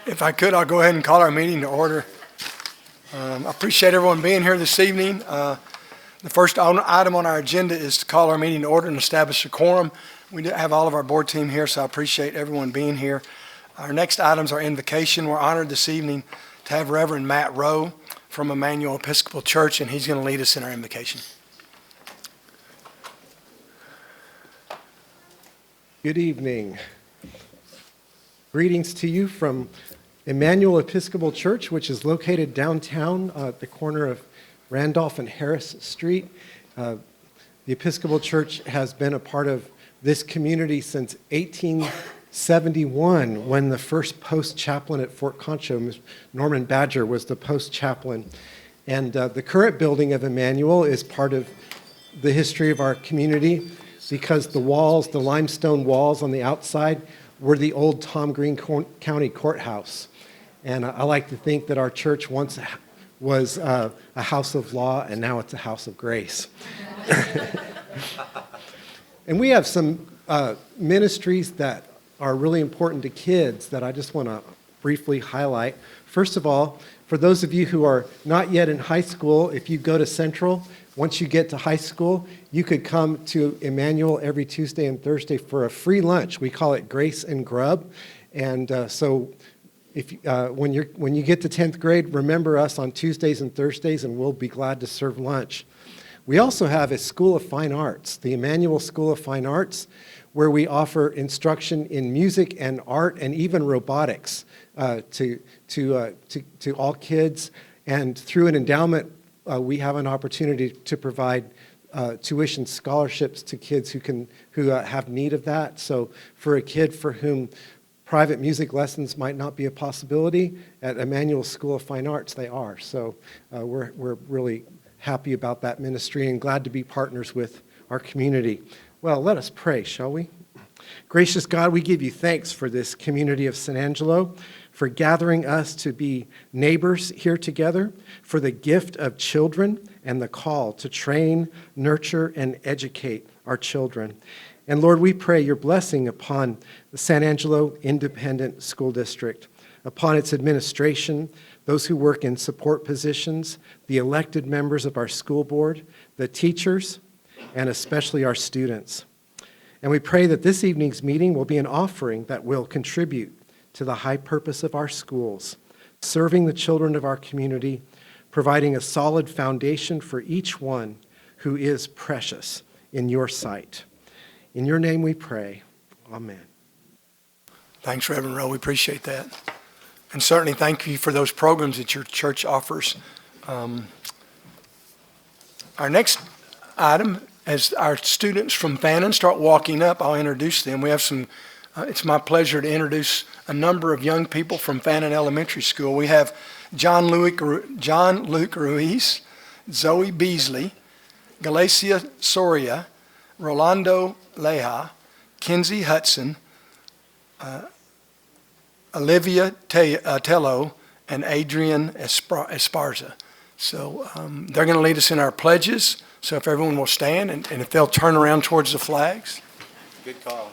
If I could, I'll go ahead and call our meeting to order. I appreciate everyone being here this evening. The first item on our agenda is to call our meeting to order and establish a quorum. We have all of our board team here, so I appreciate everyone being here. Our next items are invocation. We're honored this evening to have Reverend Matt Rowe from Emmanuel Episcopal Church, and he's going to lead us in our invocation. Good evening. Greetings to you from Emmanuel Episcopal Church, which is located downtown at the corner of Randolph and Harris Street. The Episcopal Church has been a part of this community since 1871, when the first post chaplain at Fort Concho, Norman Badger, was the post chaplain. And the current building of Emmanuel is part of the history of our community because the walls, the limestone walls on the outside, were the old Tom Green County Courthouse. And I like to think that our church once was a house of law, and now it's a house of grace. And we have some ministries that are really important to kids that I just want to briefly highlight. First of all, for those of you who are not yet in high school, if you go to Central, once you get to high school, you could come to Emmanuel every Tuesday and Thursday for a free lunch. We call it Grace and Grub. And so if when you get to 10th grade, remember us on Tuesdays and Thursdays, and we'll be glad to serve lunch. We also have a School of Fine Arts, the Emmanuel School of Fine Arts, where we offer instruction in music and art and even robotics to all kids. And through an endowment, we have an opportunity to provide tuition scholarships to kids who have need of that. So for a kid for whom private music lessons might not be a possibility, at Emmanuel School of Fine Arts they are. So we're really happy about that ministry and glad to be partners with our community. Well, let us pray, shall we? Gracious God, we give you thanks for this community of San Angelo, for gathering us to be neighbors here together, for the gift of children and the call to train, nurture, and educate our children. And Lord, we pray your blessing upon the San Angelo Independent School District, upon its administration, those who work in support positions, the elected members of our school board, the teachers, and especially our students. And we pray that this evening's meeting will be an offering that will contribute to the high purpose of our schools, serving the children of our community, providing a solid foundation for each one who is precious in your sight. In your name we pray. Amen. Thanks, Reverend Rowe. We appreciate that. And certainly thank you for those programs that your church offers. Our next item, as our students from Fannin start walking up, I'll introduce them. We have some, it's my pleasure to introduce a number of young people from Fannin Elementary School. We have John Luke Ruiz, Zoe Beasley, Galacia Soria, Rolando Leja, Kinsey Hudson, Olivia Tello, and Adrian Esparza. So they're going to lead us in our pledges. So if everyone will stand, and if they'll turn around towards the flags. Good call.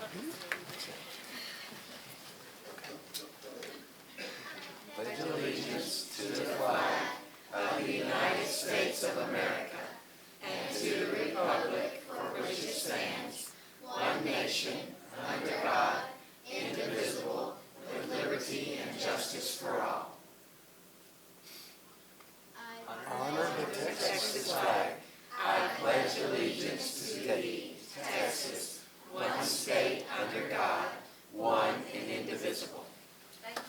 Pledge allegiance to the flag of the United States of America and to the republic for which it stands, one nation, under God, indivisible, with liberty and justice for all. Honor the Texas flag. I pledge allegiance to thee, Texas, one state under God, one and indivisible. Thank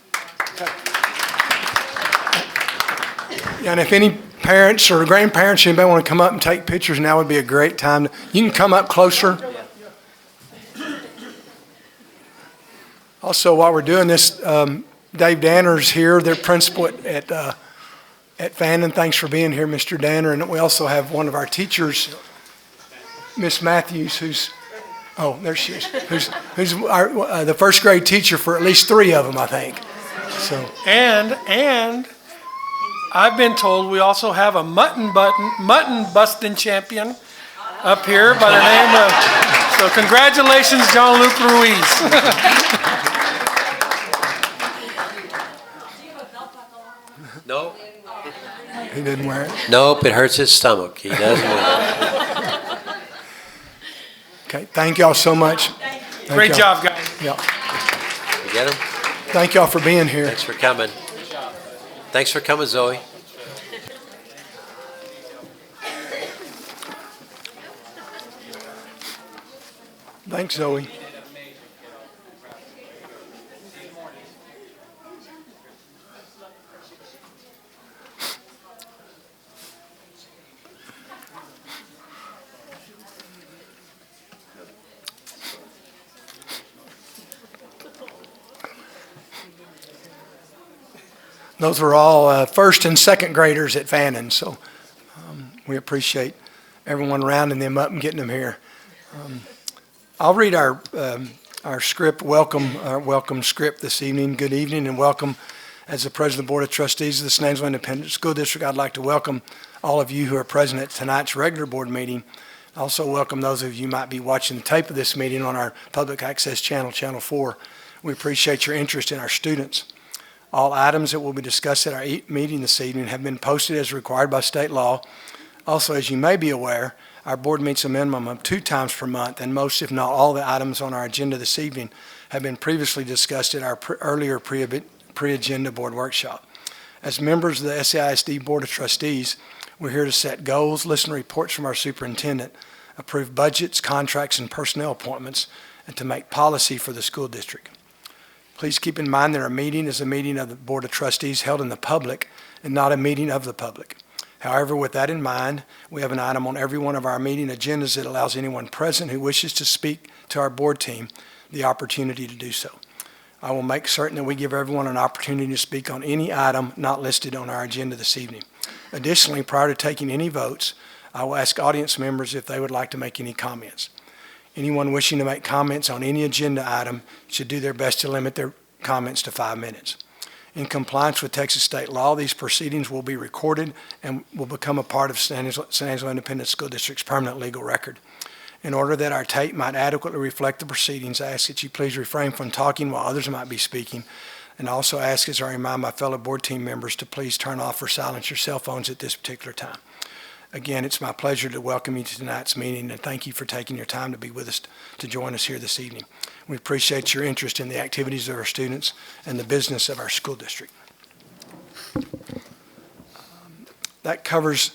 you. And if any parents or grandparents, anybody want to come up and take pictures, now would be a great time. You can come up closer. Also, while we're doing this, Dave Danner's here, their principal at Fannin. Thanks for being here, Mr. Danner. And we also have one of our teachers, Miss Matthews, who's there she is, who's the first grade teacher for at least 3 of them, I think. So and I've been told we also have a mutton busting champion up here by the name of. So congratulations, John Luke Ruiz. He didn't wear it. Nope, it hurts his stomach. He doesn't wear it. Okay, thank y'all so much. Great job, guys. Yeah. You get him? Thank y'all for being here. Thanks for coming. Thanks for coming, Zoe. Thanks, Zoe. Those were all first and second graders at Fannin, so we appreciate everyone rounding them up and getting them here. I'll read our script, welcome script this evening. Good evening and welcome. As the President of the Board of Trustees of the San Angelo Independent School District, I'd like to welcome all of you who are present at tonight's regular board meeting. I also welcome those of you who might be watching the tape of this meeting on our public access channel, Channel 4. We appreciate your interest in our students. All items that will be discussed at our meeting this evening have been posted as required by state law. Also, as you may be aware, our board meets a minimum of 2 times per month, and most, if not all, the items on our agenda this evening have been previously discussed at our earlier pre-agenda board workshop. As members of the SAISD Board of Trustees, we're here to set goals, listen to reports from our superintendent, approve budgets, contracts, and personnel appointments, and to make policy for the school district. Please keep in mind that our meeting is a meeting of the Board of Trustees held in the public and not a meeting of the public. However, with that in mind, we have an item on every one of our meeting agendas that allows anyone present who wishes to speak to our board team the opportunity to do so. I will make certain that we give everyone an opportunity to speak on any item not listed on our agenda this evening. Additionally, prior to taking any votes, I will ask audience members if they would like to make any comments. Anyone wishing to make comments on any agenda item should do their best to limit their comments to 5 minutes. In compliance with Texas state law, these proceedings will be recorded and will become a part of San Angelo Independent School District's permanent legal record. In order that our tape might adequately reflect the proceedings, I ask that you please refrain from talking while others might be speaking, and also ask, as I remind my fellow board team members, to please turn off or silence your cell phones at this particular time. Again, it's my pleasure to welcome you to tonight's meeting, and thank you for taking your time to be with us, to join us here this evening. We appreciate your interest in the activities of our students and the business of our school district. That covers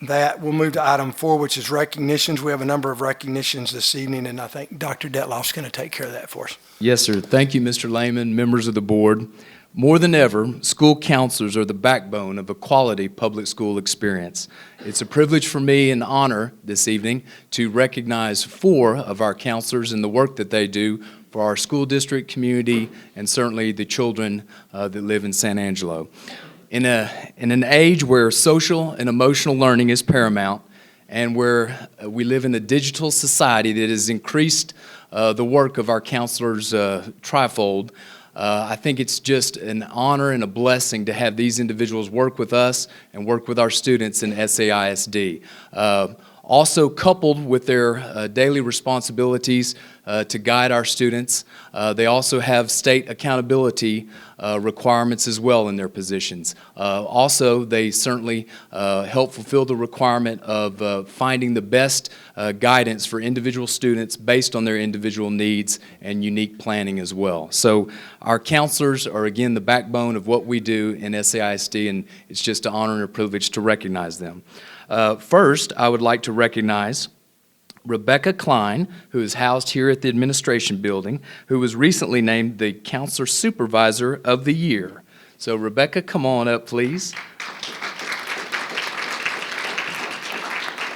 that. We'll move to item 4, which is recognitions. We have a number of recognitions this evening, and I think Dr. Detloff's going to take care of that for us. Yes, sir. Thank you, Mr. Lehman, members of the board. More than ever, school counselors are the backbone of a quality public school experience. It's a privilege for me and honor this evening to recognize 4 of our counselors and the work that they do for our school district, community, and certainly the children that live in San Angelo. In an age where social and emotional learning is paramount, and where we live in a digital society that has increased the work of our counselors trifold, I think it's just an honor and a blessing to have these individuals work with us and work with our students in SAISD. Also coupled with their daily responsibilities to guide our students, they also have state accountability requirements as well in their positions. Also, they certainly help fulfill the requirement of finding the best guidance for individual students based on their individual needs and unique planning as well. So our counselors are again the backbone of what we do in SAISD, and it's just an honor and a privilege to recognize them. First, I would like to recognize Rebecca Klein, who is housed here at the administration building, who was recently named the Counselor Supervisor of the Year. So Rebecca, come on up, please.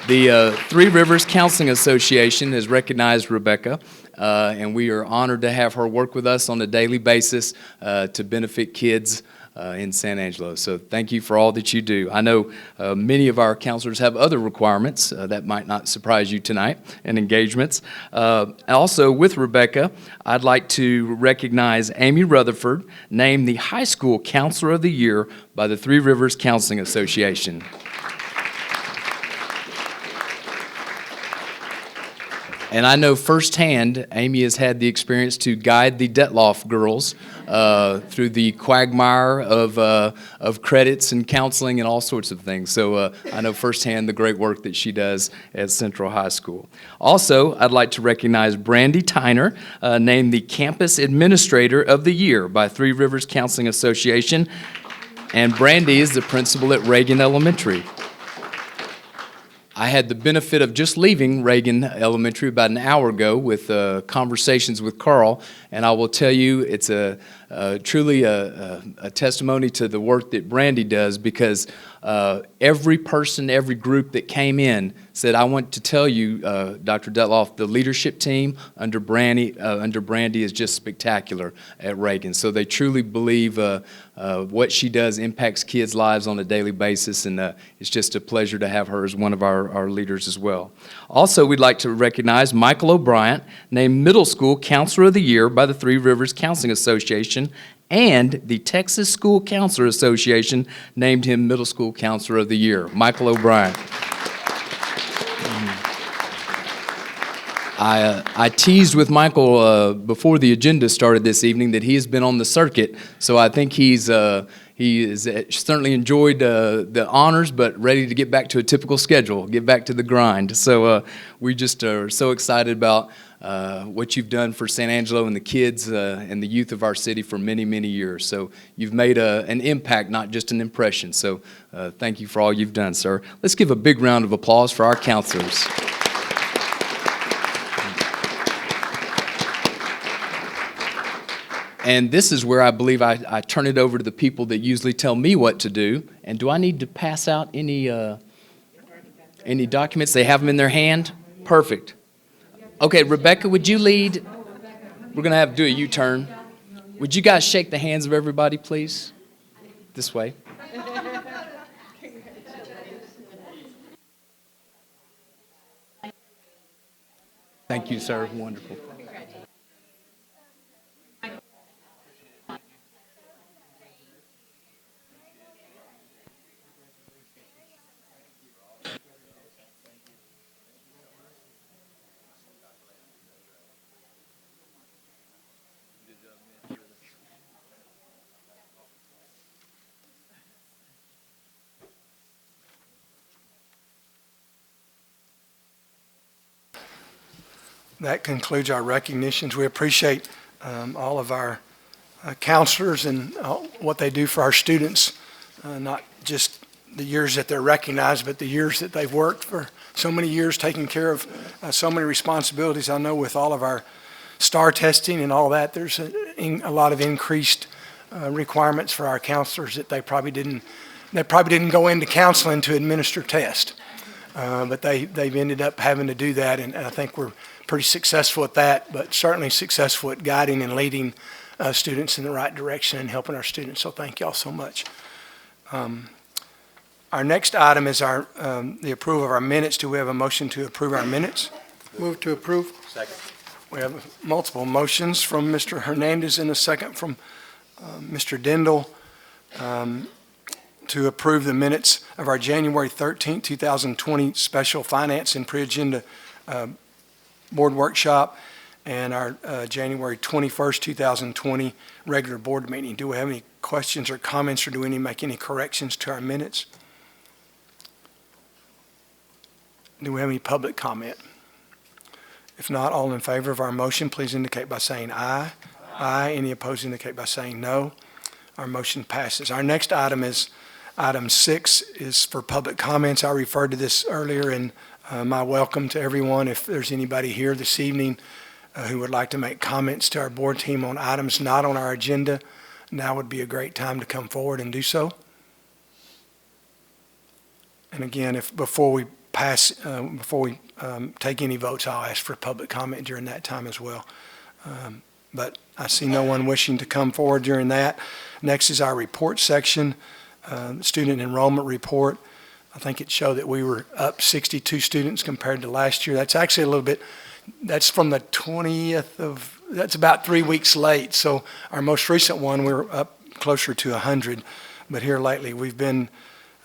The Three Rivers Counseling Association has recognized Rebecca, and we are honored to have her work with us on a daily basis to benefit kids in San Angelo. So thank you for all that you do. I know many of our counselors have other requirements that might not surprise you tonight and engagements. Also with Rebecca, I'd like to recognize Amy Rutherford, named the High School Counselor of the Year by the Three Rivers Counseling Association. And I know firsthand, Amy has had the experience to guide the Detloff girls through the quagmire of credits and counseling and all sorts of things. So I know firsthand the great work that she does at Central High School. Also, I'd like to recognize Brandy Tyner, named the Campus Administrator of the Year by Three Rivers Counseling Association. And Brandy is the principal at Reagan Elementary. I had the benefit of just leaving Reagan Elementary about an hour ago with conversations with Carl, and I will tell you it's truly a testimony to the work that Brandy does, because every person, every group that came in said, I want to tell you, Dr. Detloff, the leadership team under Brandy is just spectacular at Reagan. So they truly believe what she does impacts kids' lives on a daily basis, and it's just a pleasure to have her as one of our leaders as well. Also, we'd like to recognize Michael O'Brien, named Middle School Counselor of the Year by the Three Rivers Counseling Association, and the Texas School Counselor Association named him Middle School Counselor of the Year. Michael O'Brien. I teased with Michael before the agenda started this evening that he has been on the circuit, so I think he has certainly enjoyed the honors, but ready to get back to a typical schedule, get back to the grind. So we just are so excited about what you've done for San Angelo and the kids and the youth of our city for many, many years. So you've made an impact, not just an impression. So thank you for all you've done, sir. Let's give a big round of applause for our counselors. And this is where I believe I turn it over to the people that usually tell me what to do. And do I need to pass out any documents? They have them in their hand? Perfect. Okay, Rebecca, would you lead? We're going to have to do a U-turn. Would you guys shake the hands of everybody, please? This way. Thank you, sir. Wonderful. That concludes our recognitions. We appreciate all of our counselors and what they do for our students, not just the years that they're recognized, but the years that they've worked for so many years, taking care of so many responsibilities. I know with all of our STAR testing and all that, there's a lot of increased requirements for our counselors that they probably didn't go into counseling to administer tests. But they've ended up having to do that, and I think we're pretty successful at that, but certainly successful at guiding and leading students in the right direction and helping our students. So thank y'all so much. Our next item is the approval of our minutes. Do we have a motion to approve our minutes? Move to approve. Second. We have multiple motions from Mr. Hernandez and a second from Mr. Dindal to approve the minutes of our January 13th, 2020 special finance and pre-agenda board workshop and our January 21st, 2020 regular board meeting. Do we have any questions or comments, or do we need to make any corrections to our minutes? Do we have any public comment? If not, all in favor of our motion, please indicate by saying aye. Aye. Any opposed indicate by saying no. Our motion passes. Our next item is item 6 is for public comments. I referred to this earlier in my welcome to everyone. If there's anybody here this evening who would like to make comments to our board team on items not on our agenda, now would be a great time to come forward and do so. And again, before we take any votes, I'll ask for public comment during that time as well. But I see no one wishing to come forward during that. Next is our report section, student enrollment report. I think it showed that we were up 62 students compared to last year. That's actually a little bit, that's from the 20th that's about 3 weeks late. So our most recent one, we were up closer to 100. But here lately, we've been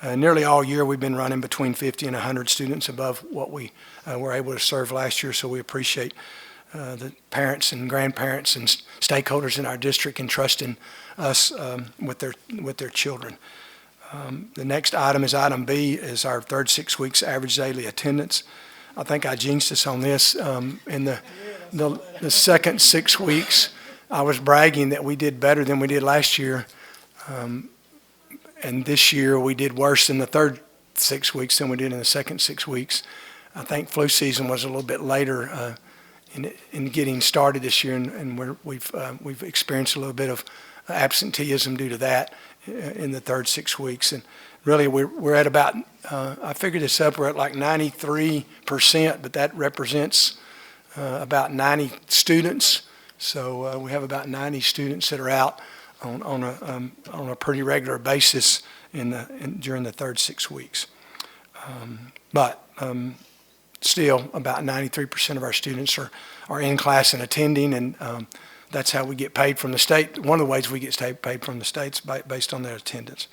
Nearly all year, we've been running between 50 and 100 students above what we were able to serve last year, so we appreciate the parents and grandparents and stakeholders in our district entrusting us with their children. The next item is item B, is our third 6 weeks average daily attendance. I think I jinxed us on this. In the second 6 weeks, I was bragging that we did better than we did last year. And this year, we did worse in the third 6 weeks than we did in the second 6 weeks. I think flu season was a little bit later in getting started this year, and we've experienced a little bit of absenteeism due to that in the third 6 weeks. And really, we're at about, I figured this up, we're at like 93%, but that represents about 90 students. So we have about 90 students that are out on a pretty regular basis during the third 6 weeks. But still, about 93% of our students are in class and attending, and that's how we get paid from the state. One of the ways we get paid from the states based on their attendance.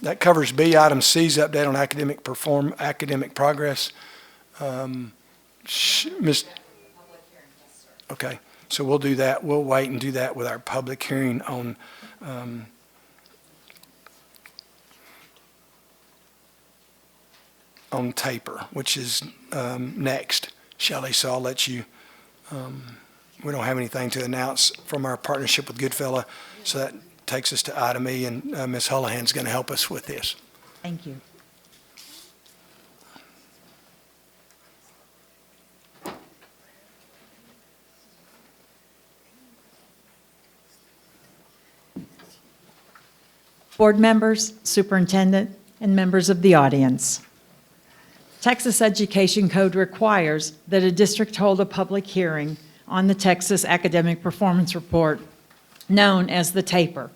That covers B. Item C is update on academic progress. Okay, so we'll do that. We'll wait and do that with our public hearing on taper, which is next, Shelley. So I'll let you. We don't have anything to announce from our partnership with Goodfella, so that takes us to item E, and Ms. Hullahan's going to help us with this. Thank you. Board members, superintendent, and members of the audience. Texas Education Code requires that a district hold a public hearing on the Texas Academic Performance Report, known as the TAPER.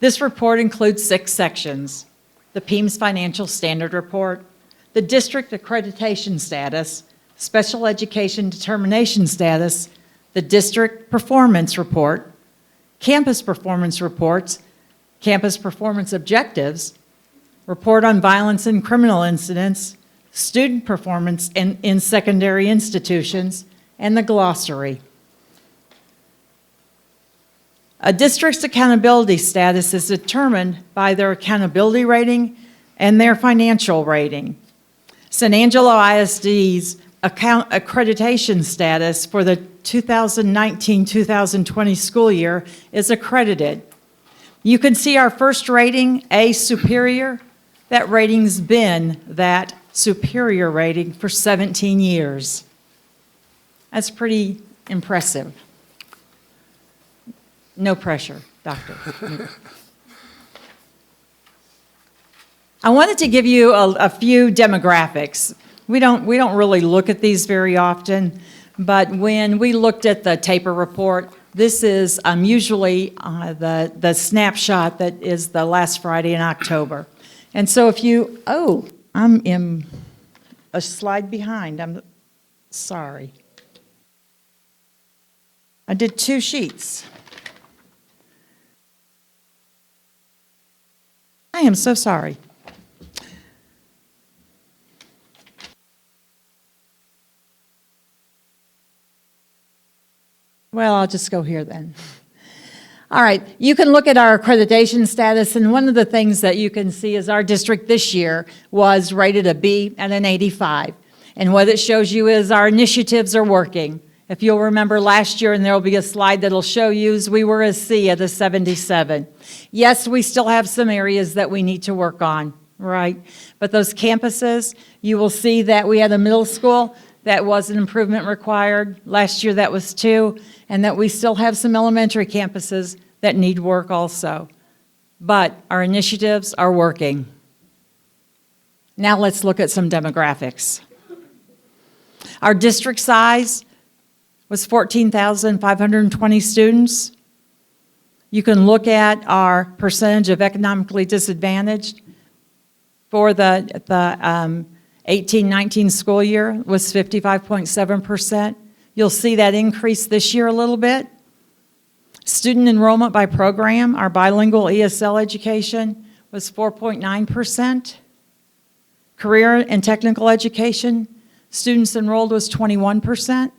This report includes 6 sections: the PEIMS Financial Standard Report, the district accreditation status, special education determination status, the district performance report, campus performance reports, campus performance objectives, report on violence and criminal incidents, student performance in secondary institutions, and the glossary. A district's accountability status is determined by their accountability rating and their financial rating. San Angelo ISD's accreditation status for the 2019-2020 school year is accredited. You can see our first rating, A, superior. That rating's been that superior rating for 17 years. That's pretty impressive. No pressure, doctor. I wanted to give you a few demographics. We don't really look at these very often, but when we looked at the TAPER report, this is usually the snapshot that is the last Friday in October. And so if you, I'm in a slide behind, I'm sorry. I did 2 sheets. I am so sorry. Well, I'll just go here then. All right, you can look at our accreditation status, and one of the things that you can see is our district this year was rated a B and an 85. And what it shows you is our initiatives are working. If you'll remember last year, and there will be a slide that'll show you, is we were a C at a 77. Yes, we still have some areas that we need to work on, right? But those campuses, you will see that we had a middle school that was an improvement required. Last year that was 2, and that we still have some elementary campuses that need work also. But our initiatives are working. Now let's look at some demographics. Our district size was 14,520 students. You can look at our percentage of economically disadvantaged for the 18-19 school year was 55.7%. You'll see that increase this year a little bit. Student enrollment by program, our bilingual ESL education, was 4.9%. Career and technical education, students enrolled was 21%.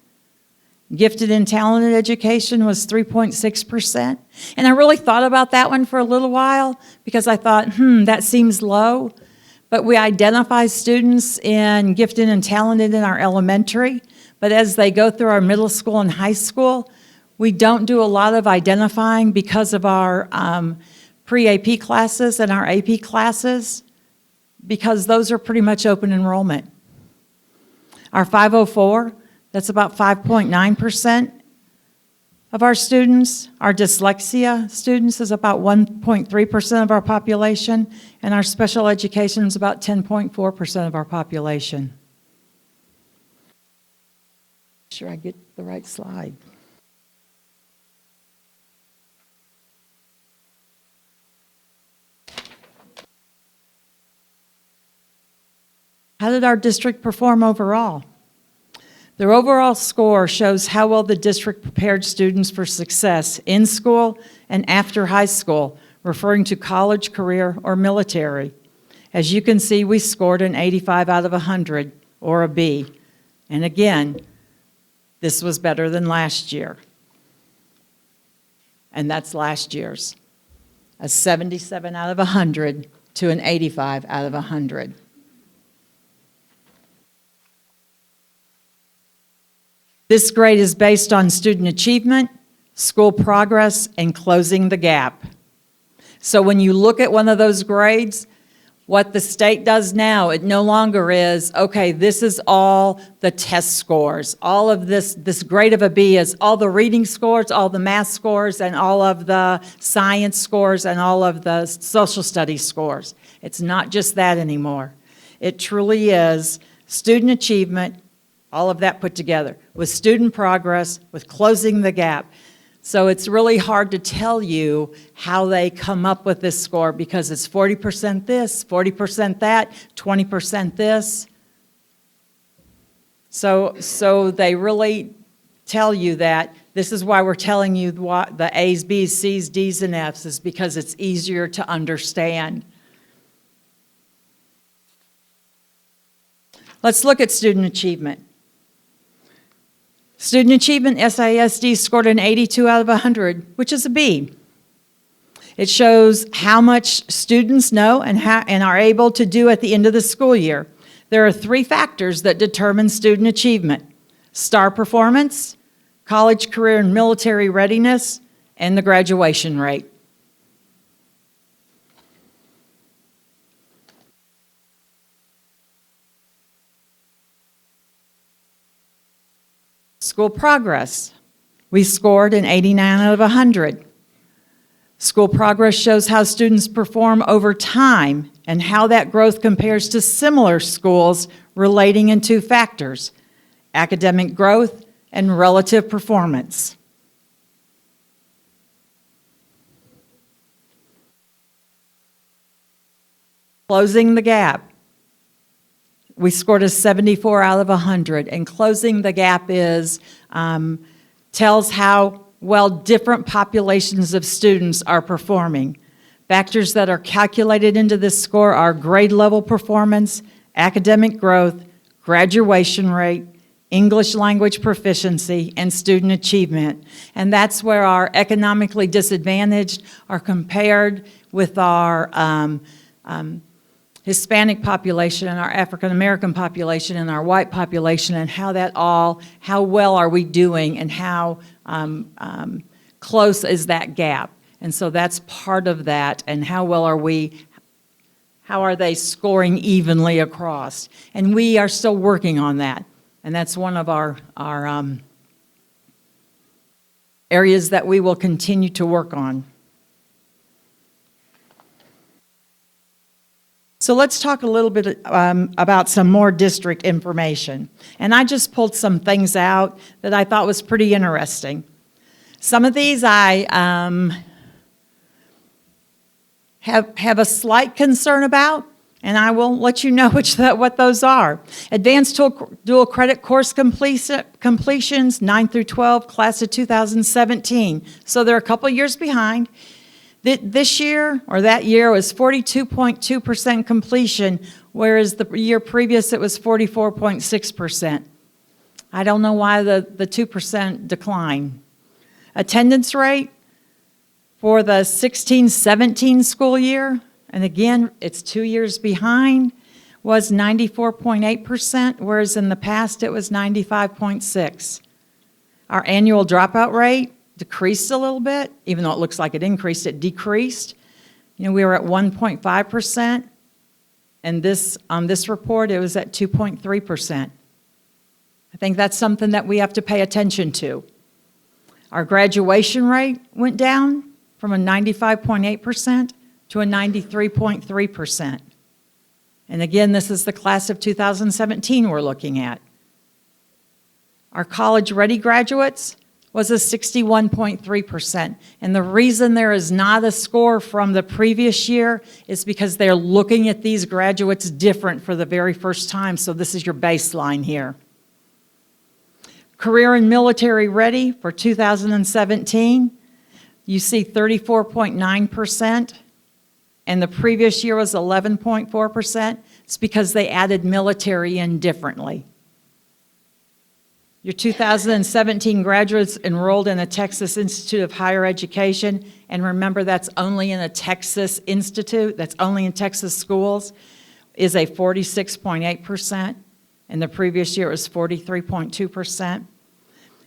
Gifted and talented education was 3.6%. And I really thought about that one for a little while because I thought, that seems low. But we identify students in gifted and talented in our elementary. But as they go through our middle school and high school, we don't do a lot of identifying because of our pre-AP classes and our AP classes, because those are pretty much open enrollment. Our 504, that's about 5.9% of our students. Our dyslexia students is about 1.3% of our population, and our special education is about 10.4% of our population. Sure, I get the right slide. How did our district perform overall? Their overall score shows how well the district prepared students for success in school and after high school, referring to college, career, or military. As you can see, we scored an 85 out of 100, or a B. And again, this was better than last year. And that's last year's. A 77 out of 100 to an 85 out of 100. This grade is based on student achievement, school progress, and closing the gap. So when you look at one of those grades, what the state does now, it no longer is, okay, this is all the test scores. All of this grade of a B is all the reading scores, all the math scores, and all of the science scores, and all of the social studies scores. It's not just that anymore. It truly is student achievement, all of that put together, with student progress, with closing the gap. So it's really hard to tell you how they come up with this score because it's 40% this, 40% that, 20% this. So they really tell you that. This is why we're telling you what the A's, B's, C's, D's, and F's is because it's easier to understand. Let's look at student achievement. Student achievement, SISD scored an 82 out of 100, which is a B. It shows how much students know and are able to do at the end of the school year. There are 3 factors that determine student achievement: STAR performance, college, career, and military readiness, and the graduation rate. School progress, we scored an 89 out of 100. School progress shows how students perform over time and how that growth compares to similar schools relating in 2 factors: academic growth and relative performance. Closing the gap. We scored a 74 out of 100, and closing the gap is, tells how well different populations of students are performing. Factors that are calculated into this score are grade level performance, academic growth, graduation rate, English language proficiency, and student achievement. And that's where our economically disadvantaged are compared with our Hispanic population and our African American population and our white population, and how well are we doing and how close is that gap. And so that's part of that, and how are they scoring evenly across. And we are still working on that. And that's one of our areas that we will continue to work on. So let's talk a little bit about some more district information. And I just pulled some things out that I thought was pretty interesting. Some of these I have a slight concern about, and I will let you know what those are. Advanced dual credit course completions, 9 through 12, class of 2017. So they're a couple years behind. This year, or that year, was 42.2% completion, whereas the year previous it was 44.6%. I don't know why the 2% decline. Attendance rate for the 16-17 school year, and again, it's 2 years behind, was 94.8%, whereas in the past it was 95.6%. Our annual dropout rate decreased a little bit, even though it looks like it increased, it decreased. You know, we were at 1.5%, and on this report, it was at 2.3%. I think that's something that we have to pay attention to. Our graduation rate went down from a 95.8% to a 93.3%. And again, this is the class of 2017 we're looking at. Our college-ready graduates was a 61.3%. And the reason there is not a score from the previous year is because they're looking at these graduates different for the very first time. So this is your baseline here. Career and military ready for 2017, you see 34.9%, and the previous year was 11.4%. It's because they added military in differently. Your 2017 graduates enrolled in a Texas Institute of Higher Education, and remember that's only in a Texas institute, that's only in Texas schools, is a 46.8%, and the previous year it was 43.2%.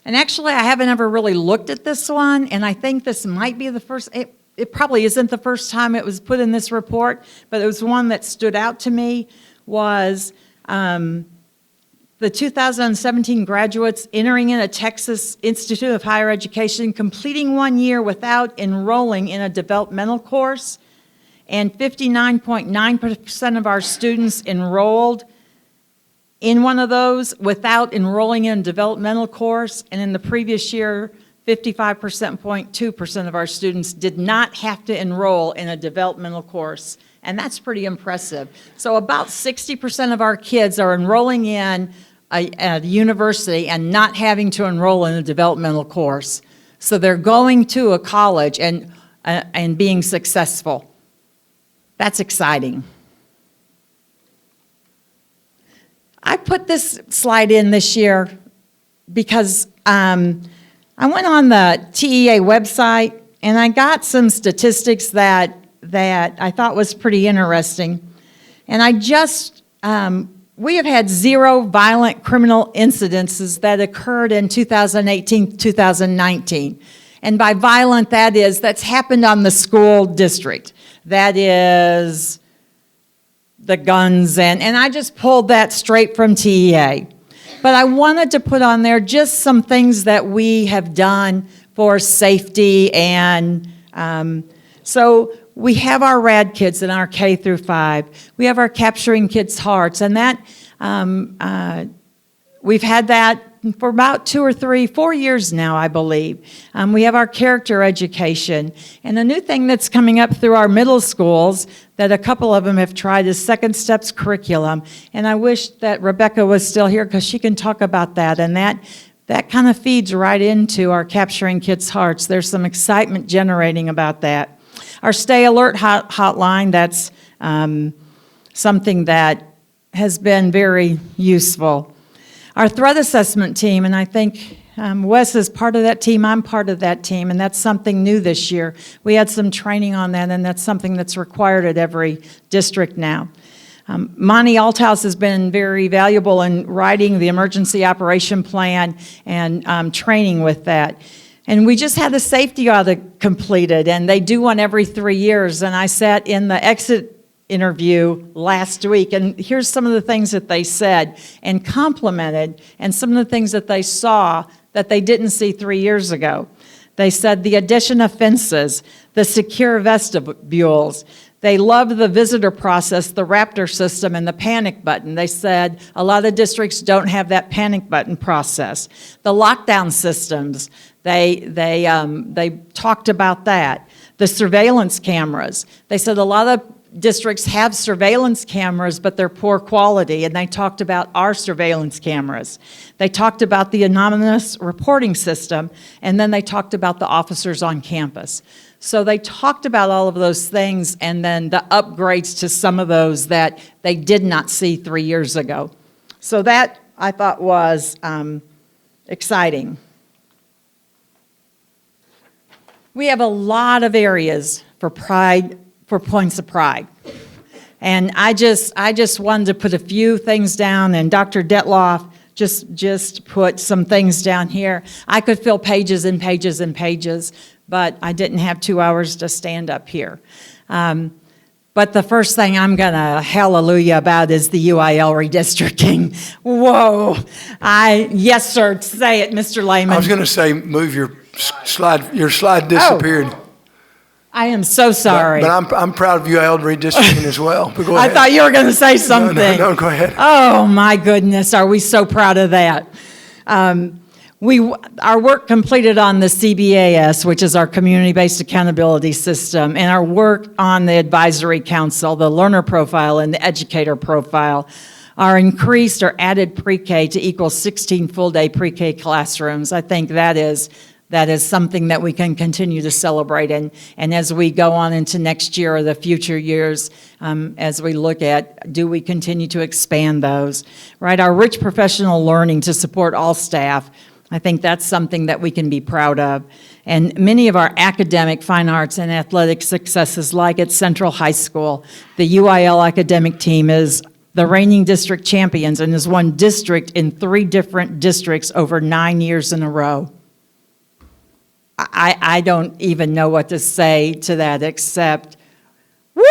And actually, I haven't ever really looked at this one, and I think this might be the first, it probably isn't the first time it was put in this report, but it was one that stood out to me was the 2017 graduates entering in a Texas Institute of Higher Education, completing 1 year without enrolling in a developmental course, and 59.9% of our students enrolled in one of those without enrolling in a developmental course, and in the previous year, 55.2% of our students did not have to enroll in a developmental course, and that's pretty impressive. So about 60% of our kids are enrolling in a university and not having to enroll in a developmental course. So they're going to a college and being successful. That's exciting. I put this slide in this year because I went on the TEA website and I got some statistics that I thought was pretty interesting. And we have had 0 violent criminal incidences that occurred in 2018, 2019. And by violent, that's happened on the school district. That is the guns, and I just pulled that straight from TEA. But I wanted to put on there just some things that we have done for safety, and so we have our RAD kids in our K through 5. We have our Capturing Kids' Hearts, and that we've had that for about 2 or 3, 4 years now, I believe. We have our character education, and a new thing that's coming up through our middle schools that a couple of them have tried is Second Steps curriculum, and I wish that Rebecca was still here because she can talk about that, and that kind of feeds right into our Capturing Kids' Hearts. There's some excitement generating about that. Our Stay Alert hotline, that's something that has been very useful. Our threat assessment team, and I think Wes is part of that team, I'm part of that team, and that's something new this year. We had some training on that, and that's something that's required at every district now. Monty Althouse has been very valuable in writing the emergency operation plan and training with that. And we just had a safety audit completed, and they do one every 3 years, and I sat in the exit interview last week, and here's some of the things that they said and complimented, and some of the things that they saw that they didn't see 3 years ago. They said the addition of fences, the secure vestibules, they love the visitor process, the Raptor system, and the panic button. They said a lot of districts don't have that panic button process. The lockdown systems, they talked about that. The surveillance cameras, they said a lot of districts have surveillance cameras, but they're poor quality, and they talked about our surveillance cameras. They talked about the anonymous reporting system, and then they talked about the officers on campus. So they talked about all of those things, and then the upgrades to some of those that they did not see 3 years ago. So that, I thought, was exciting. We have a lot of areas for pride, for points of pride. And I just wanted to put a few things down, and Dr. Detloff just put some things down here. I could fill pages and pages and pages, but I didn't have 2 hours to stand up here. But the first thing I'm going to hallelujah about is the UIL redistricting. Whoa. Yes, sir, say it, Mr. Lehman. I was going to say, move your slide. Your slide disappeared. I am so sorry. But I'm proud of UIL redistricting as well. But go I ahead. thought you were going to say something. No, go ahead. Oh, my goodness, are we so proud of that. Our work completed on the CBAS, which is our community-based accountability system, and our work on the advisory council, the learner profile and the educator profile, are increased or added pre-K to equal 16 full-day pre-K classrooms. I think that is something that we can continue to celebrate. And as we go on into next year or the future years, as we look at, do we continue to expand those, right? Our rich professional learning to support all staff, I think that's something that we can be proud of. And many of our academic, fine arts, and athletic successes, like at Central High School, the UIL academic team is the reigning district champions and has won district in 3 different districts over 9 years in a row. I don't even know what to say to that except, woo!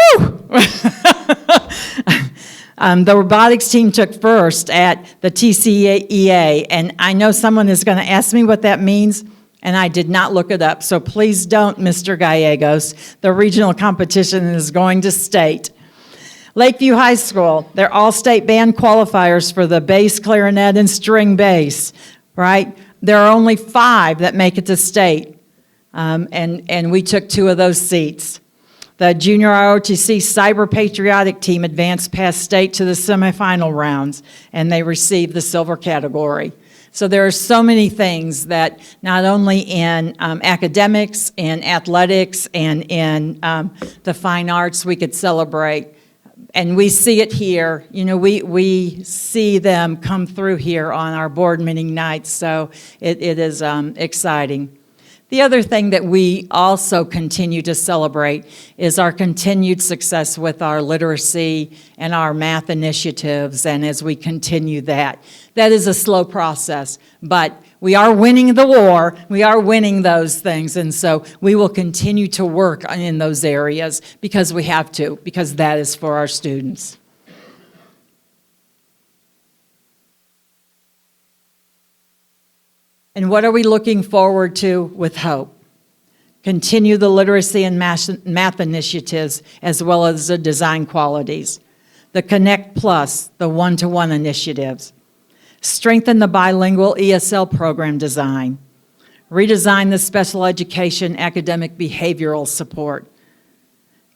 The robotics team took first at the TCEA, and I know someone is going to ask me what that means, and I did not look it up, so please don't, Mr. Gallegos. The regional competition is going to state. Lakeview High School, they're all state band qualifiers for the bass, clarinet, and string bass, right? There are only 5 that make it to state, and we took 2 of those seats. The junior ROTC Cyber Patriotic team advanced past state to the semifinal rounds, and they received the silver category. So there are so many things that not only in academics, in athletics, and in the fine arts we could celebrate. And we see it here. You know, we see them come through here on our board meeting nights, so it is exciting. The other thing that we also continue to celebrate is our continued success with our literacy and our math initiatives, and as we continue that. That is a slow process, but we are winning the war, we are winning those things, and so we will continue to work in those areas because we have to, because that is for our students. And what are we looking forward to with hope? Continue the literacy and math initiatives as well as the design qualities. The Connect Plus, the one-to-one initiatives. Strengthen the bilingual ESL program design. Redesign the special education academic behavioral support.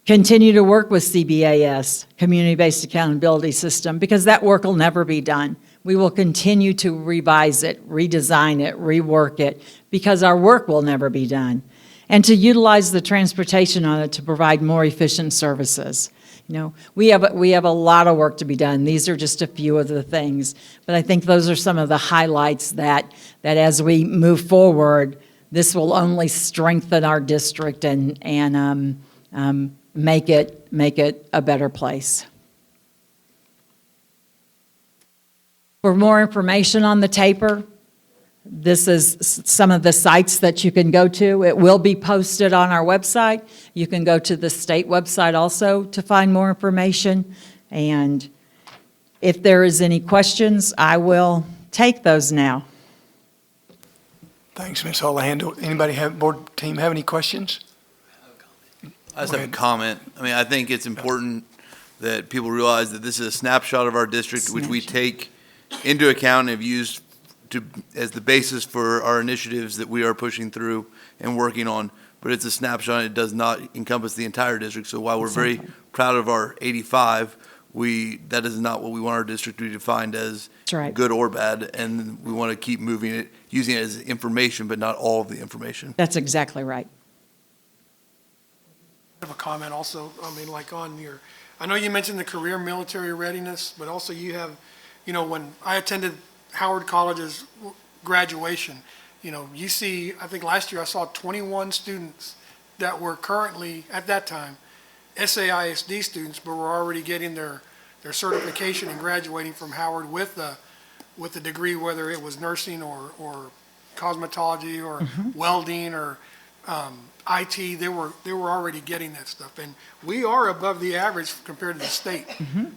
Continue to work with CBAS, Community-Based Accountability System, because that work will never be done. We will continue to revise it, redesign it, rework it, because our work will never be done. And to utilize the transportation on it to provide more efficient services. You know, we have a lot of work to be done. These are just a few of the things, but I think those are some of the highlights that as we move forward, this will only strengthen our district and make it a better place. For more information on the taper, this is some of the sites that you can go to. It will be posted on our website. You can go to the state website also to find more information. And if there is any questions, I will take those now. Thanks, Ms. Holohan. Anybody board team have any questions? I just have a comment. I mean, I think it's important that people realize that this is a snapshot of our district, which we take into account and have used as the basis for our initiatives that we are pushing through and working on. But it's a snapshot. It does not encompass the entire district. So while we're very proud of our 85, that is not what we want our district to be defined as That's right. good or bad, and we want to keep moving it, using it as information, but not all of the information. That's exactly right. I have a comment also, I mean, like on your, I know you mentioned the career military readiness, but also you have, when I attended Howard College's graduation, you see, I think last year I saw 21 students that were currently, at that time, SAISD students, but were already getting their certification and graduating from Howard with the degree, whether it was nursing or cosmetology or welding or IT, they were already getting that stuff. And we are above the average compared to the state.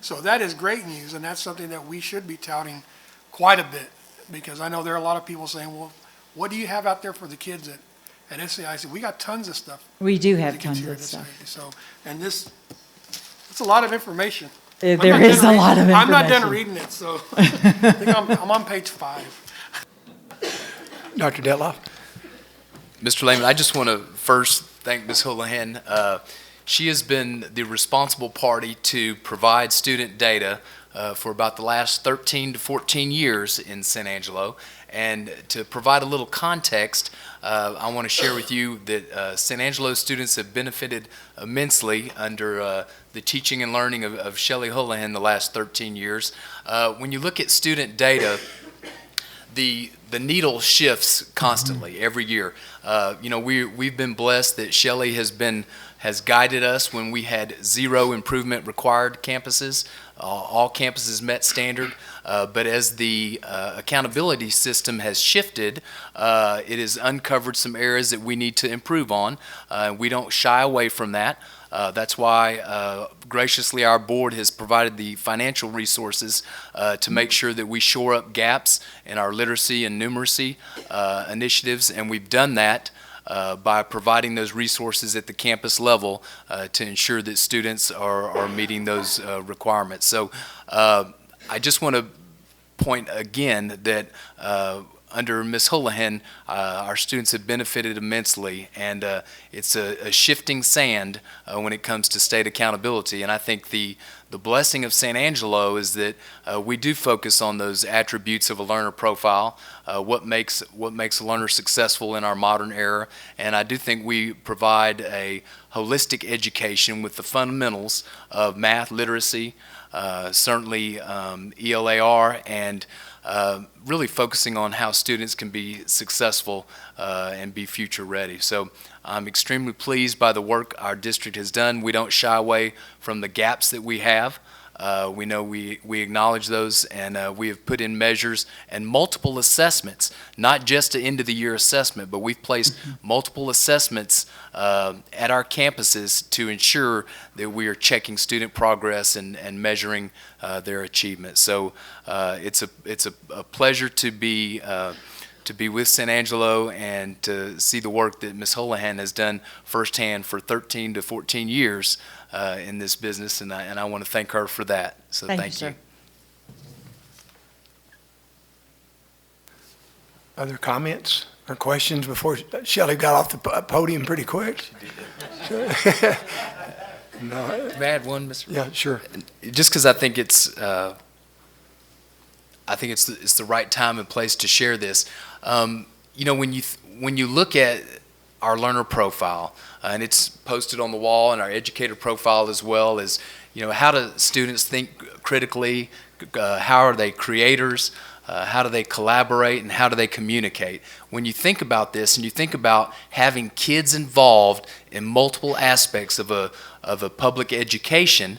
So that is great news, and that's something that we should be touting quite a bit, because I know there are a lot of people saying, well, what do you have out there for the kids at SAIC? We got tons of stuff. We do for the have kids tons here of at stuff. SAIC. So, and it's a lot of information. There I'm not is done a lot of I'm not done information. reading it, so I think I'm on page 5. Dr. Detloff? Mr. Lehman, I just want to first thank Ms. Houlihan. She has been the responsible party to provide student data for about the last 13 to 14 years in San Angelo. And to provide a little context, I want to share with you that San Angelo students have benefited immensely under the teaching and learning of Shelley Houlihan the last 13 years. When you look at student data, the needle shifts constantly every year. We've been blessed that Shelley has guided us when we had 0 improvement required campuses. All campuses met standard, but as the accountability system has shifted, it has uncovered some areas that we need to improve on. We don't shy away from that. That's why graciously our board has provided the financial resources to make sure that we shore up gaps in our literacy and numeracy initiatives, and we've done that by providing those resources at the campus level to ensure that students are meeting those requirements. So I just want to point again that under Ms. Houlihan, our students have benefited immensely, and it's a shifting sand when it comes to state accountability. And I think the blessing of San Angelo is that we do focus on those attributes of a learner profile, what makes a learner successful in our modern era. And I do think we provide a holistic education with the fundamentals of math, literacy, certainly ELAR, and really focusing on how students can be successful and be future ready. So I'm extremely pleased by the work our district has done. We don't shy away from the gaps that we have. We know we acknowledge those, and we have put in measures and multiple assessments, not just an end-of-the-year assessment, but we've placed multiple assessments at our campuses to ensure that we are checking student progress and measuring their achievement. So it's a pleasure to be with San Angelo and to see the work that Ms. Houlihan has done firsthand for 13 to 14 years in this business, and I want to thank her for that. So thank you. Sir. Other comments or questions before Shelley got off the podium pretty quick? No. May I add one, Mr. Yeah, sure. Just because I think it's the right time and place to share this. When you look at our learner profile, and it's posted on the wall, and our educator profile as well, as how do students think critically? How are they creators? How do they collaborate, and how do they communicate? When you think about this, and you think about having kids involved in multiple aspects of a public education,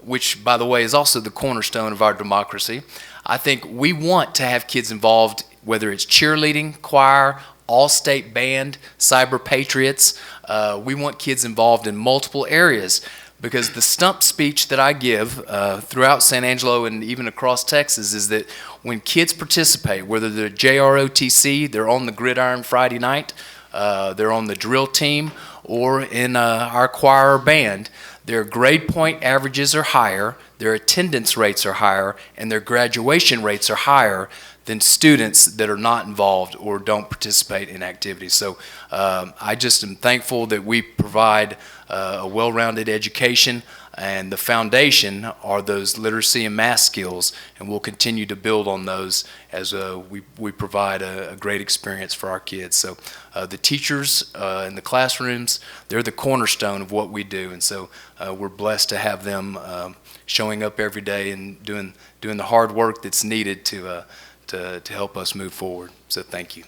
which, by the way, is also the cornerstone of our democracy, I think we want to have kids involved, whether it's cheerleading, choir, all-state band, cyber patriots. We want kids involved in multiple areas, because the stump speech that I give throughout San Angelo and even across Texas is that when kids participate, whether they're JROTC, they're on the gridiron Friday night, they're on the drill team, or in our choir or band, their grade point averages are higher, their attendance rates are higher, and their graduation rates are higher than students that are not involved or don't participate in activities. So I just am thankful that we provide a well-rounded education, and the foundation are those literacy and math skills, and we'll continue to build on those as we provide a great experience for our kids. So the teachers in the classrooms, they're the cornerstone of what we do, and so we're blessed to have them showing up every day and doing the hard work that's needed to help us move forward. So thank you.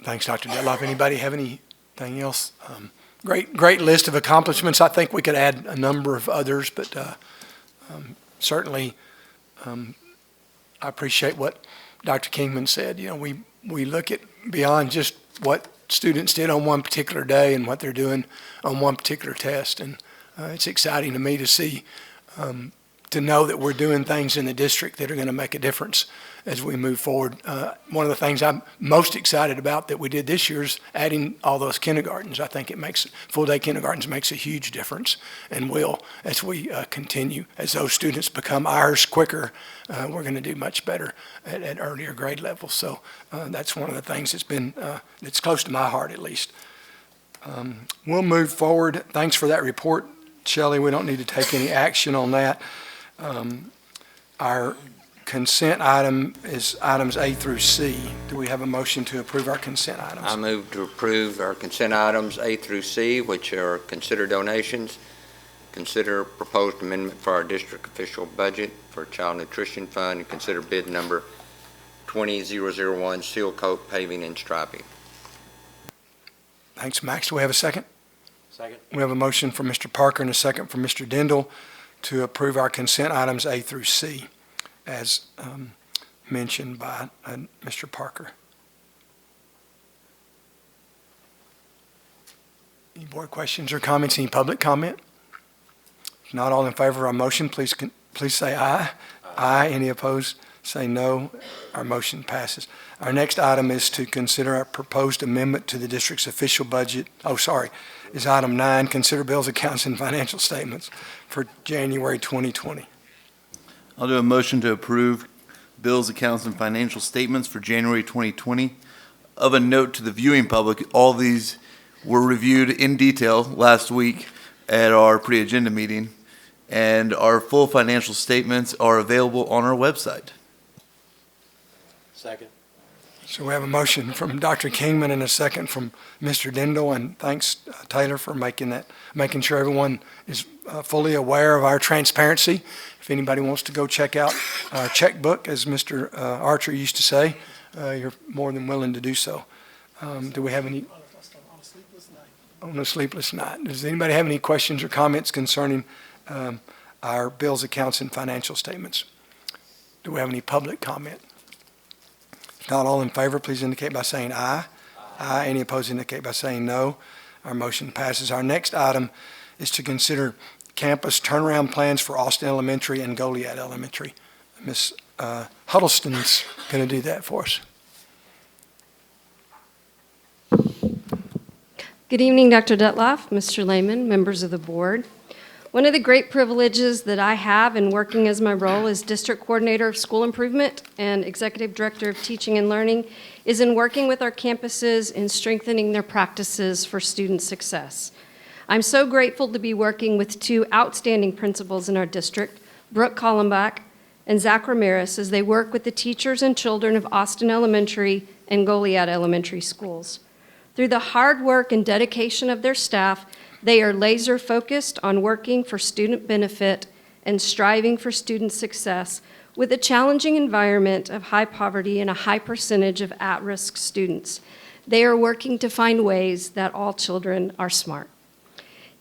Thanks, Dr. Detloff. Anybody have anything else? Great list of accomplishments. I think we could add a number of others, but certainly I appreciate what Dr. Kingman said. You know, we look at beyond just what students did on one particular day and what they're doing on one particular test, and it's exciting to me to see, to know that we're doing things in the district that are going to make a difference as we move forward. One of the things I'm most excited about that we did this year is adding all those kindergartens. I think full-day kindergartens makes a huge difference, and will as we continue. As those students become ours quicker, we're going to do much better at earlier grade levels. So that's one of the things that's close to my heart, at least. We'll move forward. Thanks for that report, Shelley. We don't need to take any action on that. Our consent item is items A through C. Do we have a motion to approve our consent items? I move to approve our consent items A through C, which are consider donations, consider proposed amendment for our district official budget for Child Nutrition Fund, and consider bid number 20001 seal coat paving and striping. Thanks, Max. Do we have a second? Second. We have a motion from Mr. Parker and a second from Mr. Dindal to approve our consent items A through C, as mentioned by Mr. Parker. Any board questions or comments? Any public comment? If not, all in favor of our motion, please say aye. Aye. Any opposed, say no. Our motion passes. Our next item is to consider our proposed amendment to the district's official budget. Is item 9, consider bills, accounts, and financial statements for January 2020. I'll do a motion to approve bills, accounts, and financial statements for January 2020. Of a note to the viewing public, all these were reviewed in detail last week at our pre-agenda meeting, and our full financial statements are available on our website. Second. So we have a motion from Dr. Kingman and a second from Mr. Dindal, and thanks, Taylor, for making sure everyone is fully aware of our transparency. If anybody wants to go check out our checkbook, as Mr. Archer used to say, you're more than willing to do so. Do we have any? On a sleepless night. Does anybody have any questions or comments concerning our bills, accounts, and financial statements? Do we have any public comment? If not, all in favor, please indicate by saying aye. Aye. Any opposed indicate by saying no. Our motion passes. Our next item is to consider campus turnaround plans for Austin Elementary and Goliad Elementary. Ms. Huddleston's going to do that for us. Good evening, Dr. Detloff, Mr. Lehman, members of the board. One of the great privileges that I have in working as my role as District Coordinator of School Improvement and Executive Director of Teaching and Learning is in working with our campuses in strengthening their practices for student success. I'm so grateful to be working with two outstanding principals in our district, Brooke Collenbach and Zach Ramirez, as they work with the teachers and children of Austin Elementary and Goliad Elementary schools. Through the hard work and dedication of their staff, they are laser focused on working for student benefit and striving for student success with a challenging environment of high poverty and a high percentage of at-risk students. They are working to find ways that all children are smart.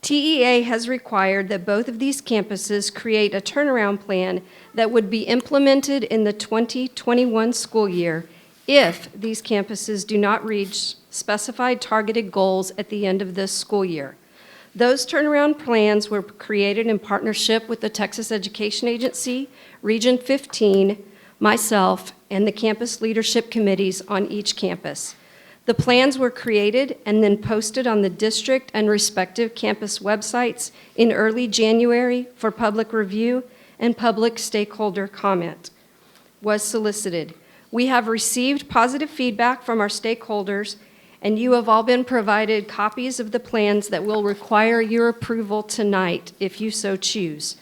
TEA has required that both of these campuses create a turnaround plan that would be implemented in the 2021 school year if these campuses do not reach specified targeted goals at the end of this school year. Those turnaround plans were created in partnership with the Texas Education Agency, Region 15, myself, and the campus leadership committees on each campus. The plans were created and then posted on the district and respective campus websites in early January for public review and public stakeholder comment was solicited. We have received positive feedback from our stakeholders, and you have all been provided copies of the plans that will require your approval tonight if you so choose.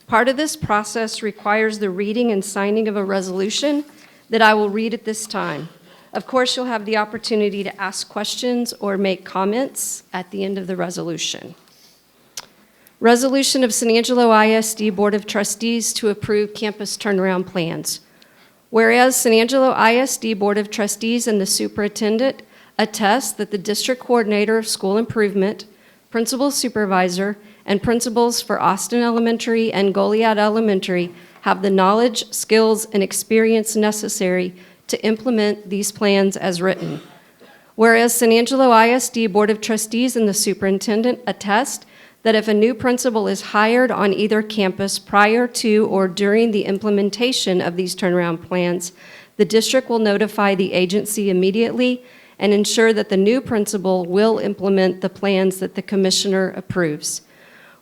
Part of this process requires the reading and signing of a resolution that I will read at this time. Of course, you'll have the opportunity to ask questions or make comments at the end of the resolution. Resolution of San Angelo ISD Board of Trustees to approve campus turnaround plans. Whereas San Angelo ISD Board of Trustees and the superintendent attest that the district coordinator of school improvement, principal supervisor, and principals for Austin Elementary and Goliad Elementary have the knowledge, skills, and experience necessary to implement these plans as written. Whereas San Angelo ISD Board of Trustees and the superintendent attest that if a new principal is hired on either campus prior to or during the implementation of these turnaround plans, the district will notify the agency immediately and ensure that the new principal will implement the plans that the commissioner approves.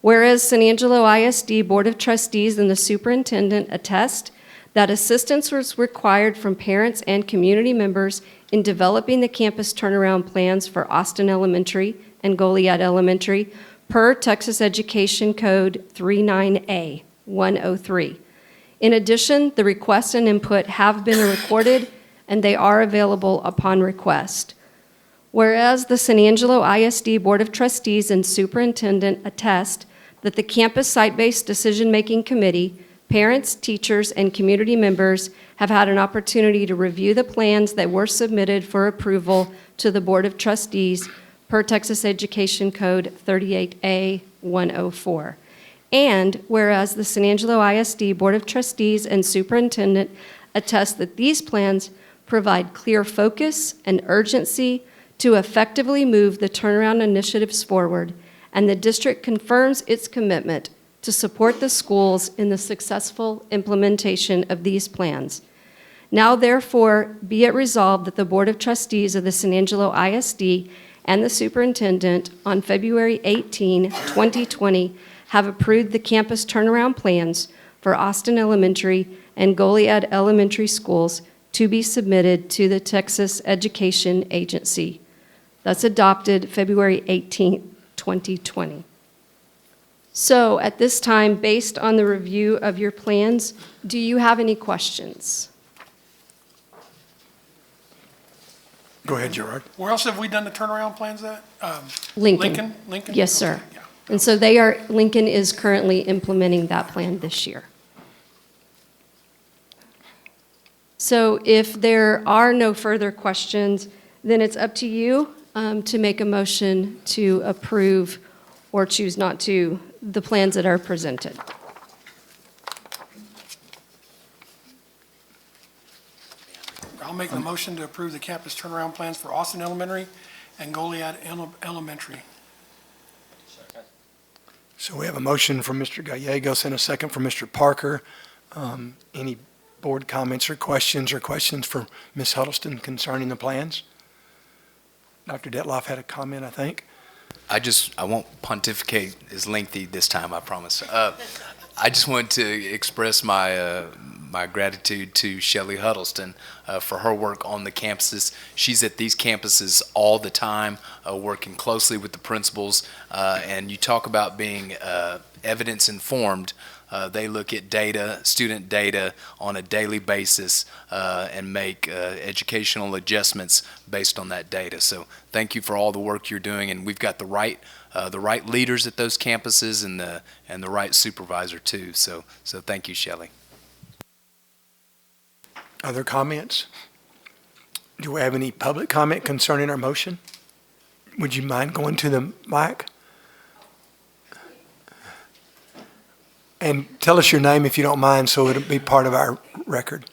Whereas San Angelo ISD Board of Trustees and the superintendent attest that assistance was required from parents and community members in developing the campus turnaround plans for Austin Elementary and Goliad Elementary per Texas Education Code 39A 103. In addition, the requests and input have been recorded and they are available upon request. Whereas the San Angelo ISD Board of Trustees and superintendent attest that the campus site-based decision-making committee, parents, teachers, and community members have had an opportunity to review the plans that were submitted for approval to the Board of Trustees per Texas Education Code 38A 104. And whereas the San Angelo ISD Board of Trustees and superintendent attest that these plans provide clear focus and urgency to effectively move the turnaround initiatives forward, and the district confirms its commitment to support the schools in the successful implementation of these plans. Now, therefore, be it resolved that the Board of Trustees of the San Angelo ISD and the superintendent on February 18, 2020, have approved the campus turnaround plans for Austin Elementary and Goliad Elementary schools to be submitted to the Texas Education Agency. That's adopted February 18, 2020. So at this time, based on the review of your plans, do you have any questions? Go ahead, Gerard. Where else have we done the turnaround plans at? Lincoln. Lincoln? Yes, sir. Okay, yeah. And so Lincoln is currently implementing that plan this year. So if there are no further questions, then it's up to you to make a motion to approve or choose not to the plans that are presented. I'll make the motion to approve the campus turnaround plans for Austin Elementary and Goliad Elementary. So we have a motion from Mr. Gallegos and a second from Mr. Parker. Any board comments or questions for Ms. Huddleston concerning the plans? Dr. Detloff had a comment, I think. I won't pontificate as lengthy this time, I promise. I just wanted to express my gratitude to Shelley Huddleston for her work on the campuses. She's at these campuses all the time, working closely with the principals. And you talk about being evidence-informed. They look at data, student data, on a daily basis and make educational adjustments based on that data. So thank you for all the work you're doing, and we've got the right leaders at those campuses and the right supervisor too. So thank you, Shelley. Other comments? Do we have any public comment concerning our motion? Would you mind going to the mic? And tell us your name if you don't mind, so it'll be part of our record.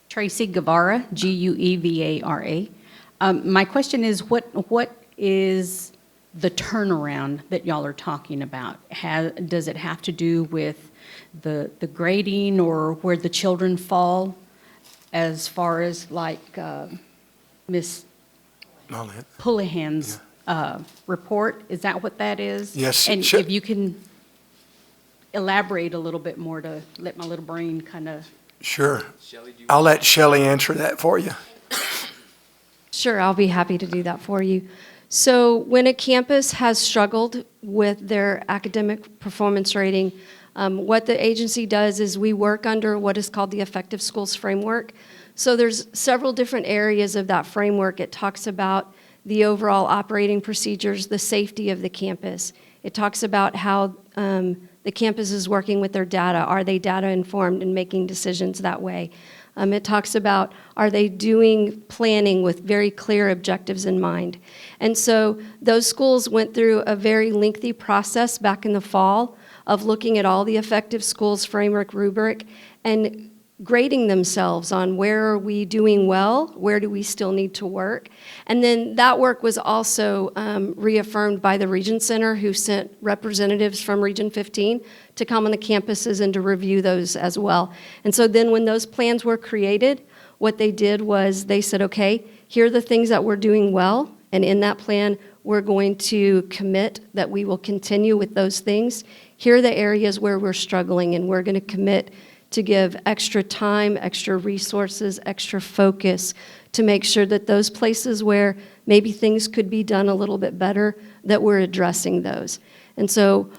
Tracy Guevara, Guevara. My question is, what is the turnaround that y'all are talking about? Does it have to do with the grading or where the children fall, as far as like Ms. Houlihan's report? Is that what that is? Yes. And if you can elaborate a little bit more to let my little brain kind of. Sure. I'll let Shelley answer that for you. Sure, I'll be happy to do that for you. So when a campus has struggled with their academic performance rating, what the agency does is we work under what is called the Effective Schools Framework. So there's several different areas of that framework. It talks about the overall operating procedures, the safety of the campus. It talks about how the campus is working with their data. Are they data informed and making decisions that way? It talks about, are they doing planning with very clear objectives in mind? And so those schools went through a very lengthy process back in the fall of looking at all the Effective Schools Framework rubric and grading themselves on where are we doing well, where do we still need to work. And then that work was also reaffirmed by the Region Center, who sent representatives from Region 15 to come on the campuses and to review those as well. And so then when those plans were created, what they did was they said, okay, here are the things that we're doing well, and in that plan, we're going to commit that we will continue with those things. Here are the areas where we're struggling, and we're going to commit to give extra time, extra resources, extra focus to make sure that those places where maybe things could be done a little bit better, that we're addressing those. And so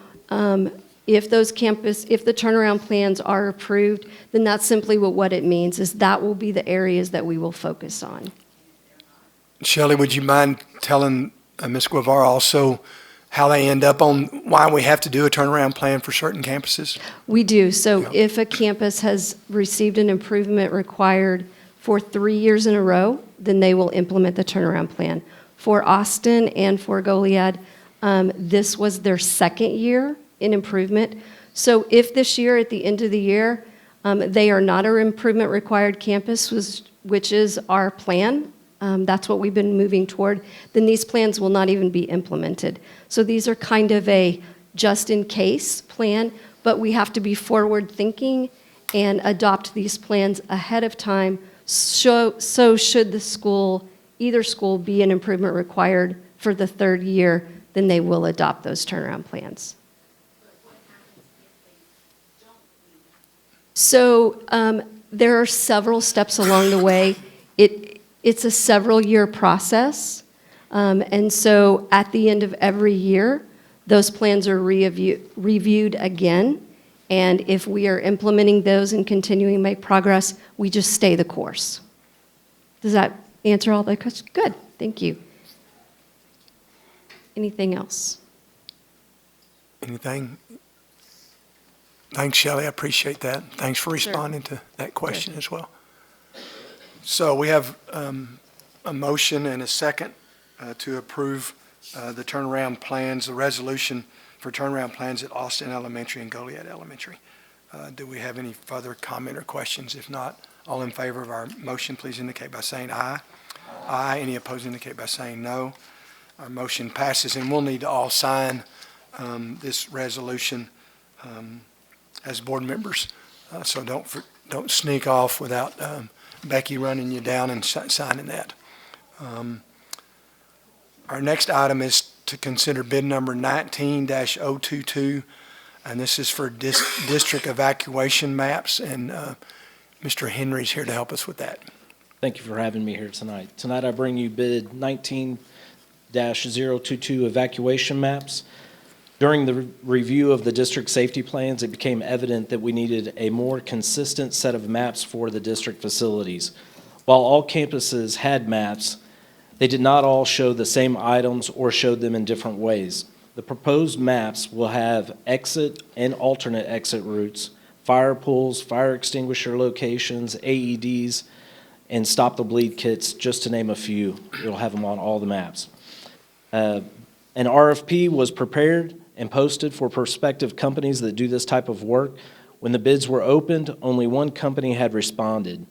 if the turnaround plans are approved, then that's simply what it means, is that will be the areas that we will focus on. Shelley, would you mind telling Ms. Guevara also how they end up on why we have to do a turnaround plan for certain campuses? We do. So if a campus has received an improvement required for 3 years in a row, then they will implement the turnaround plan. For Austin and for Goliad, this was their second year in improvement. So if this year, at the end of the year, they are not an improvement required campus, which is our plan, that's what we've been moving toward, then these plans will not even be implemented. So these are kind of a just-in-case plan, but we have to be forward-thinking and adopt these plans ahead of time. So should the school, either school, be an improvement required for the third year, then they will adopt those turnaround plans. So there are several steps along the way. It's a several-year process, and so at the end of every year, those plans are reviewed again, and if we are implementing those and continuing to make progress, we just stay the course. Does that answer all the questions? Good, thank you. Anything else? Anything? Thanks, Shelley, I appreciate that. Thanks for responding to that question as well. So we have a motion and a second to approve the turnaround plans, the resolution for turnaround plans at Austin Elementary and Goliad Elementary. Do we have any further comment or questions? If not, all in favor of our motion, please indicate by saying aye. Aye. Any opposed indicate by saying no. Our motion passes, and we'll need to all sign this resolution as board members. So don't sneak off without Becky running you down and signing that. Our next item is to consider bid number 19-022, and this is for district evacuation maps, and Mr. Henry's here to help us with that. Thank you for having me here tonight. Tonight I bring you bid 19-022 evacuation maps. During the review of the district safety plans, it became evident that we needed a more consistent set of maps for the district facilities. While all campuses had maps, they did not all show the same items or showed them in different ways. The proposed maps will have exit and alternate exit routes, fire pools, fire extinguisher locations, AEDs, and stop the bleed kits, just to name a few. You'll have them on all the maps. An RFP was prepared and posted for prospective companies that do this type of work. When the bids were opened, only one company had responded.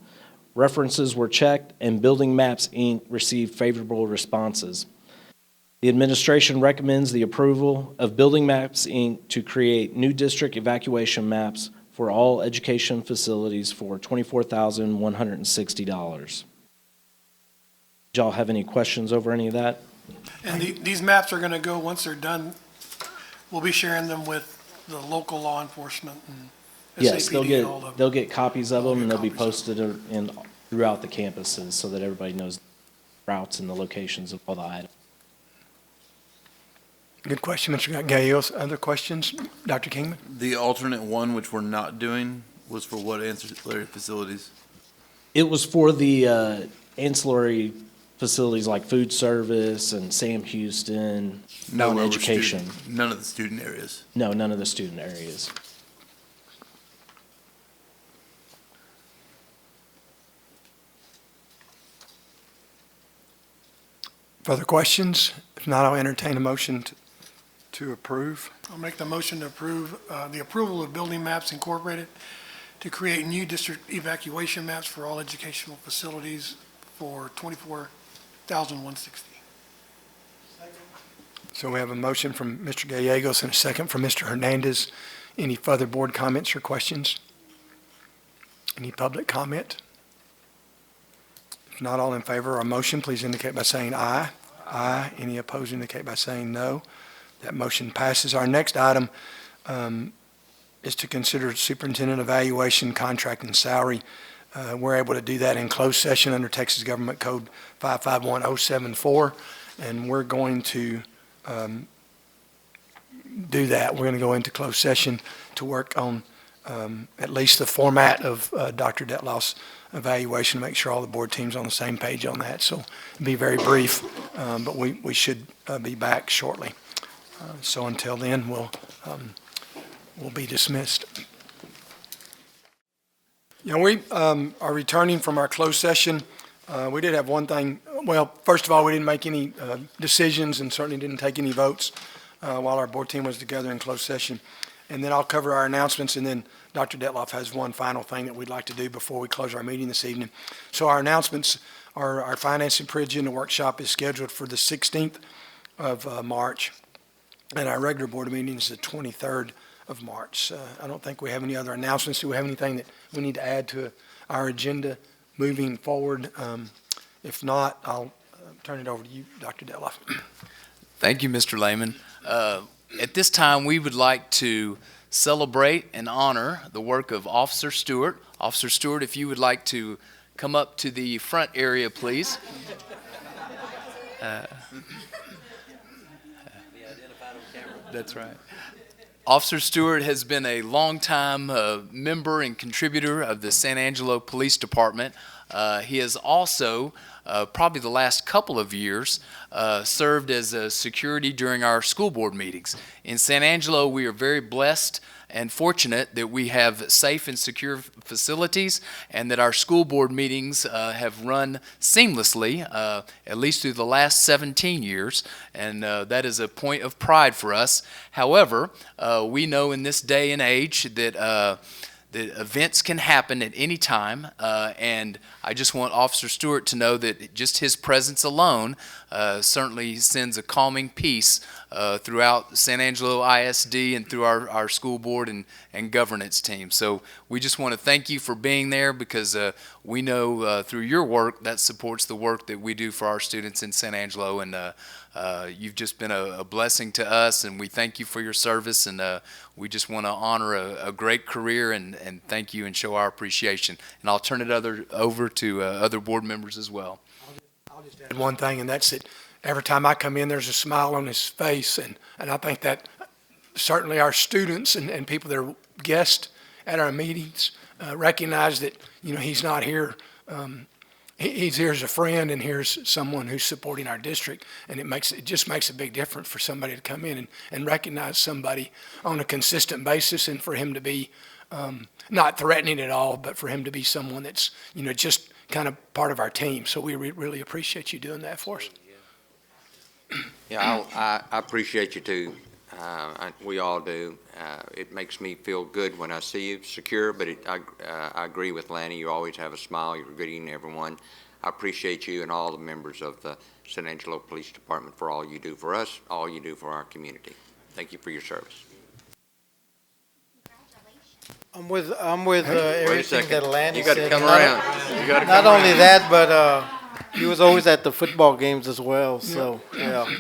References were checked, and Building Maps, Inc. received favorable responses. The administration recommends the approval of Building Maps, Inc. to create new district evacuation maps for all education facilities for $24,160. Did y'all have any questions over any of that? And these maps are going to go, once they're done, we'll be sharing them with the local law enforcement and Yes, SAPD and all the. they'll get copies of them, and they'll be copies of posted throughout the campuses so that everybody knows routes and the locations of all the items. Good question, Mr. Gayos. Other questions? Dr. Kingman? The alternate one, which we're not doing, was for what ancillary facilities? It was for the ancillary facilities like food service and Sam Houston, No, education. None of the student areas. No, none of the student areas. Further questions? If not, I'll entertain a motion to approve. I'll make the motion to approve the approval of Building Maps Incorporated to create new district evacuation maps for all educational facilities for $24,160. So we have a motion from Mr. Gallegos and a second from Mr. Hernandez. Any further board comments or questions? Any public comment? If not, all in favor of our motion, please indicate by saying aye. Aye. Any opposed indicate by saying no. That motion passes. Our next item is to consider superintendent evaluation, contract, and salary. We're able to do that in closed session under Texas Government Code 551074, and we're going to do that. We're going to go into closed session to work on at least the format of Dr. Detloff's evaluation, to make sure all the board team's on the same page on that. So it'll be very brief, but we should be back shortly. So until then, we'll be dismissed. We are returning from our closed session. We did have one thing. Well, first of all, we didn't make any decisions and certainly didn't take any votes while our board team was together in closed session. And then I'll cover our announcements, and then Dr. Detloff has one final thing that we'd like to do before we close our meeting this evening. So our announcements are our Finance and Pre-Agenda Workshop is scheduled for the 16th of March, and our regular board meeting is the 23rd of March. I don't think we have any other announcements. Do we have anything that we need to add to our agenda moving forward? If not, I'll turn it over to you, Dr. Detloff. Thank you, Mr. Lehman. At this time, we would like to celebrate and honor the work of Officer Stewart. Officer Stewart, if you would like to come up to the front area, please. That's right. Officer Stewart has been a longtime member and contributor of the San Angelo Police Department. He has also, probably the last couple of years, served as a security during our school board meetings. In San Angelo, we are very blessed and fortunate that we have safe and secure facilities, and that our school board meetings have run seamlessly, at least through the last 17 years, and that is a point of pride for us. However, we know in this day and age that events can happen at any time, and I just want Officer Stewart to know that just his presence alone certainly sends a calming peace throughout San Angelo ISD and through our school board and governance team. So we just want to thank you for being there, because we know through your work that supports the work that we do for our students in San Angelo, and you've just been a blessing to us, and we thank you for your service, and we just want to honor a great career and thank you and show our appreciation. And I'll turn it over to other board members as well. I'll just add one thing, and that's that every time I come in, there's a smile on his face, and I think that certainly our students and people that are guests at our meetings recognize that, he's not here. He's here as a friend, and here's someone who's supporting our district, and it just makes a big difference for somebody to come in and recognize somebody on a consistent basis, and for him to be not threatening at all, but for him to be someone that's just kind of part of our team. So we really appreciate you doing that for us. Yeah, I appreciate you too. We all do. It makes me feel good when I see you secure, but I agree with Lanny. You always have a smile. You're greeting everyone. I appreciate you and all the members of the San Angelo Police Department for all you do for us, all you do for our community. Thank you for your service. I'm with everything that Lanny said. You got to come around. You got to come Not around. only that, but he was always at the football games as well. So yeah.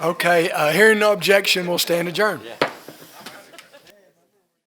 Okay, hearing no objection, we'll stand adjourned.